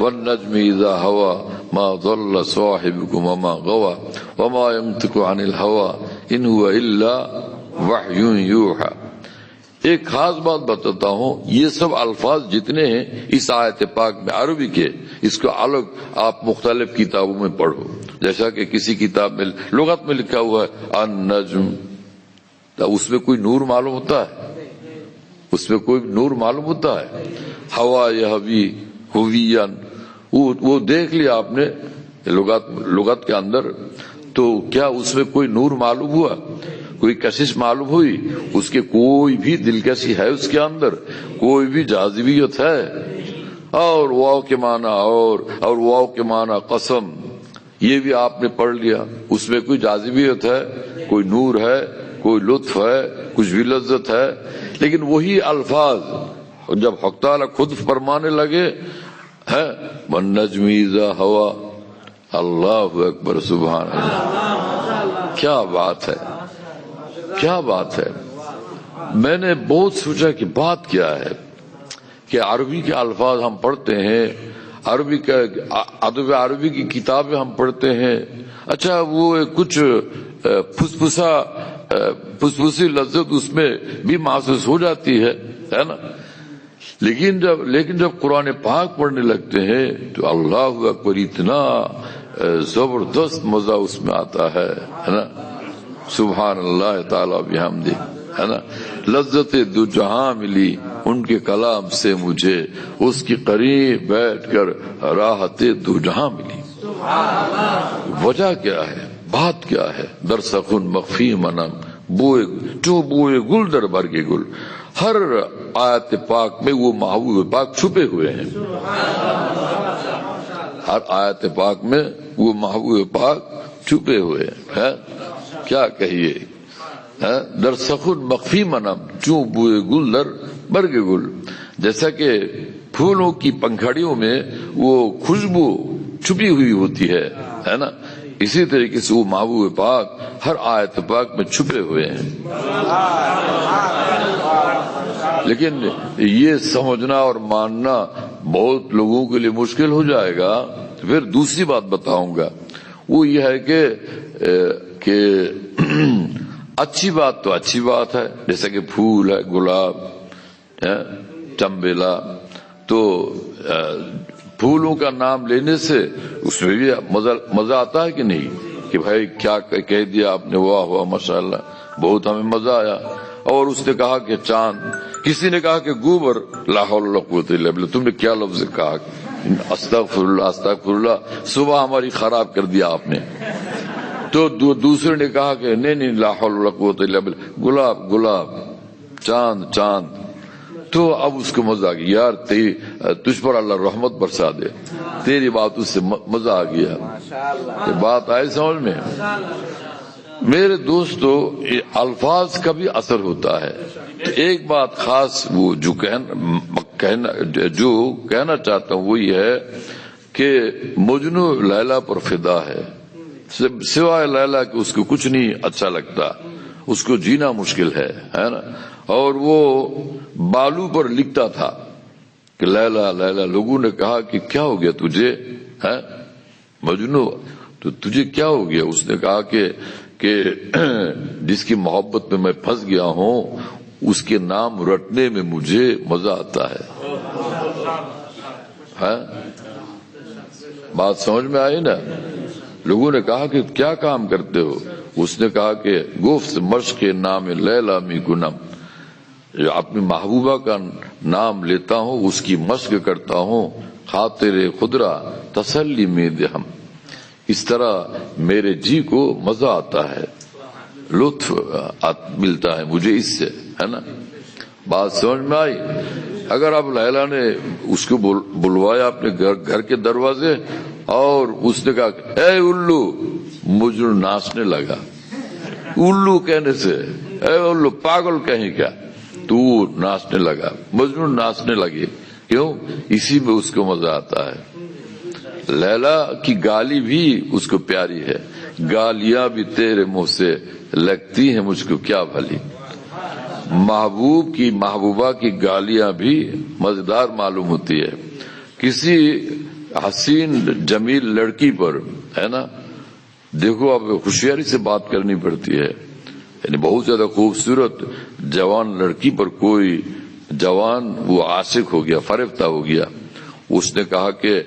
والنجم اذا هوى ما ضل صاحبكم وما غوى وما ينطق عن الهوى ان هو الا وحی یوحی. ایک خاص بات بتاتا ہوں، یہ سب الفاظ جتنے ہیں اس آیت پاک میں عربی کے، اس کو الگ آپ مختلف کتابوں میں پڑھو. جیسا کہ کسی کتاب میں لغت میں لکھا ہوا ہے النجم، تو اس میں کوئی نور معلوم ہوتا ہے؟ اس میں کوئی نور معلوم ہوتا ہے؟ ہوا یہوی ہووین، وہ دیکھ لیا آپ نے لغت کے اندر، تو کیا اس میں کوئی نور معلوم ہوا؟ کوئی کشش معلوم ہوئی؟ اس کے کوئی بھی دلکشی ہے اس کے اندر؟ کوئی بھی جاذبیت ہے؟ اور واو کے معنی اور واو کے معنی قسم، یہ بھی آپ نے پڑھ لیا. اس میں کوئی جاذبیت ہے؟ کوئی نور ہے؟ کوئی لطف ہے؟ کچھ بھی لذت ہے؟ لیکن وہی الفاظ جب حق تعالی خود فرمانے لگے ہے والنجم اذا ہوا، اللہ اکبر سبحان اللہ، کیا بات ہے، کیا بات ہے. میں نے بہت سوچا کہ بات کیا ہے کہ عربی کے الفاظ ہم پڑھتے ہیں، عربی کا ادب عربی کی کتابیں ہم پڑھتے ہیں، اچھا وہ کچھ پھسپھسی لذت اس میں بھی محسوس ہو جاتی ہے نا. لیکن جب قرآن پاک پڑھنے لگتے ہیں تو اللہ اکبر، اتنا زبردست مزہ اس میں آتا ہے نا. سبحان اللہ تعالی بحمدہ، ہے نا. لذت دو جہاں ملی ان کے کلام سے مجھے، اس کی قریب بیٹھ کر راحت دو جہاں ملی. وجہ کیا ہے؟ بات کیا ہے؟ در سخن مخفی منم بوئے گل در برگ گل. ہر آیت پاک میں وہ محبوب پاک چھپے ہوئے ہیں، ہر آیت پاک میں وہ محبوب پاک چھپے ہوئے ہیں. کیا کہیے، در سخن مخفی منم چوں بوئے گل در برگ گل. جیسا کہ پھولوں کی پنکھڑیوں میں وہ خوشبو چھپی ہوئی ہوتی ہے نا، اسی طریقے سے وہ محبوب پاک ہر آیت پاک میں چھپے ہوئے ہیں. لیکن یہ سمجھنا اور ماننا بہت لوگوں کے لیے مشکل ہو جائے گا. پھر دوسری بات بتاؤں گا، وہ یہ ہے کہ اچھی بات تو اچھی بات ہے، جیسا کہ پھول ہے، گلاب ہے، چمبیلا، تو پھولوں کا نام لینے سے اس میں بھی مزہ آتا ہے کہ نہیں؟ کہ بھائی کیا کہہ دیا آپ نے، واہ واہ ماشاءاللہ، بہت ہمیں مزہ آیا. اور اس نے کہا کہ چاند، کسی نے کہا کہ گوبر، لا حول ولا قوت الا باللہ. تم نے کیا لفظ کہا؟ استغفر اللہ استغفر اللہ، صبح ہماری خراب کر دیا آپ نے. تو دوسرے نے کہا کہ نہیں لا حول ولا قوت الا باللہ، گلاب گلاب، چاند چاند. تو اب اس کو مزہ آ گیا، یار تجھ پر اللہ رحمت برسا دے، تیری بات اس سے مزہ آ گیا. یہ بات آئی سمجھ میں؟ میرے دوستو، الفاظ کا بھی اثر ہوتا ہے. ایک بات خاص وہ جو کہنا چاہتا ہوں وہ یہ ہے کہ مجنو لیلا پر فدا ہے، سوائے لیلا کہ اس کو کچھ نہیں اچھا لگتا، اس کو جینا مشکل ہے نا. اور وہ بالو پر لکھتا تھا کہ لیلا لیلا. لوگوں نے کہا کہ کیا ہو گیا تجھے مجنو، تو تجھے کیا ہو گیا؟ اس نے کہا کہ جس کی محبت میں پھنس گیا ہوں اس کے نام رٹنے میں مجھے مزہ آتا ہے. بات سمجھ میں آئی نا؟ لوگوں نے کہا کہ کیا کام کرتے ہو؟ اس نے کہا کہ گفت مشق نام لیلا می گنم، اپنی محبوبہ کا نام لیتا ہوں، اس کی مشق کرتا ہوں، خاطر خدرا تسلی میں دہم. اس طرح میرے جی کو مزہ آتا ہے، لطف ملتا ہے مجھے اس سے، ہے نا. بات سمجھ میں آئی؟ اگر اب لیلا نے اس کو بلوایا اپنے گھر کے دروازے اور اس نے کہا اے الو، مجھے ناچنے لگا. الو کہنے سے اے الو پاگل کہیں کیا، تو ناچنے لگا، مجنون ناچنے لگے. کیوں؟ اسی میں اس کو مزہ آتا ہے. لیلا کی گالی بھی اس کو پیاری ہے، گالیاں بھی تیرے منہ سے لگتی ہیں مجھ کو کیا بھلی. محبوب کی محبوبہ کی گالیاں بھی مزیدار معلوم ہوتی ہے. کسی حسین جمیل لڑکی پر ہے نا، دیکھو اب ہوشیاری سے بات کرنی پڑتی ہے، یعنی بہت زیادہ خوبصورت جوان لڑکی پر کوئی جوان وہ عاشق ہو گیا، فریفتہ ہو گیا، اس نے کہا کہ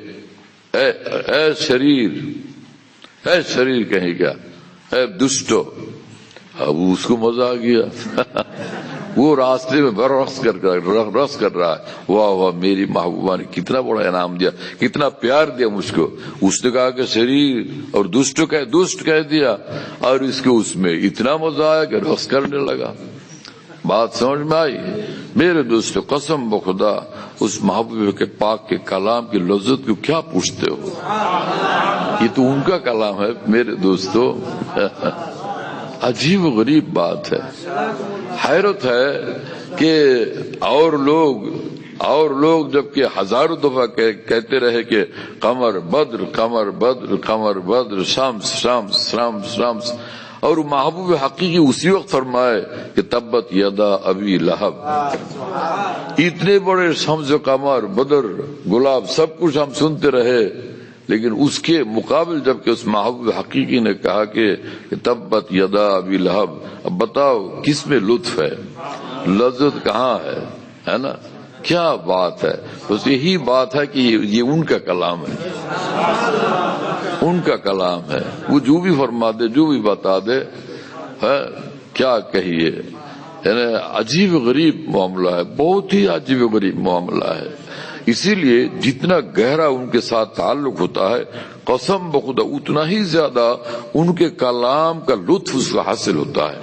اے شریر کہیں گا، اے دشٹو. اب اس کو مزہ آ گیا وہ راستے میں رقص کر رہا ہے، واہ واہ میری محبوبہ نے کتنا بڑا انعام دیا، کتنا پیار دیا مجھ کو. اس نے کہا کہ شریر اور دشٹ کہہ دیا، اور اس کو اس میں اتنا مزہ آیا کہ رقص کرنے لگا. بات سمجھ میں آئی؟ میرے دوست قسم بخدا اس محبوب کے پاک کے کلام کی لذت کو کیا پوچھتے ہو، یہ تو ان کا کلام ہے میرے دوستو. عجیب و غریب بات ہے، حیرت ہے کہ اور لوگ جبکہ ہزاروں دفعہ کہتے رہے کہ قمر بدر قمر بدر قمر بدر شمس شمس شمس شمس، اور محبوب حقیقی اسی وقت فرمائے کہ تبت یدا ابی لہب. اتنے بڑے شمس و قمر بدر گلاب سب کچھ ہم سنتے رہے، لیکن اس کے مقابل جب کہ اس محبوب حقیقی نے کہا کہ تبت یدا ابی لہب، اب بتاؤ کس میں لطف ہے، لذت کہاں ہے نا؟ کیا بات ہے. بس یہی بات ہے کہ یہ ان کا کلام ہے، ان کا کلام ہے، وہ جو بھی فرما دے جو بھی بتا دے ہے، کیا کہیے. یعنی عجیب غریب معاملہ ہے، بہت ہی عجیب غریب معاملہ ہے. اسی لیے جتنا گہرا ان کے ساتھ تعلق ہوتا ہے قسم بخدا اتنا ہی زیادہ ان کے کلام کا لطف اس کو حاصل ہوتا ہے.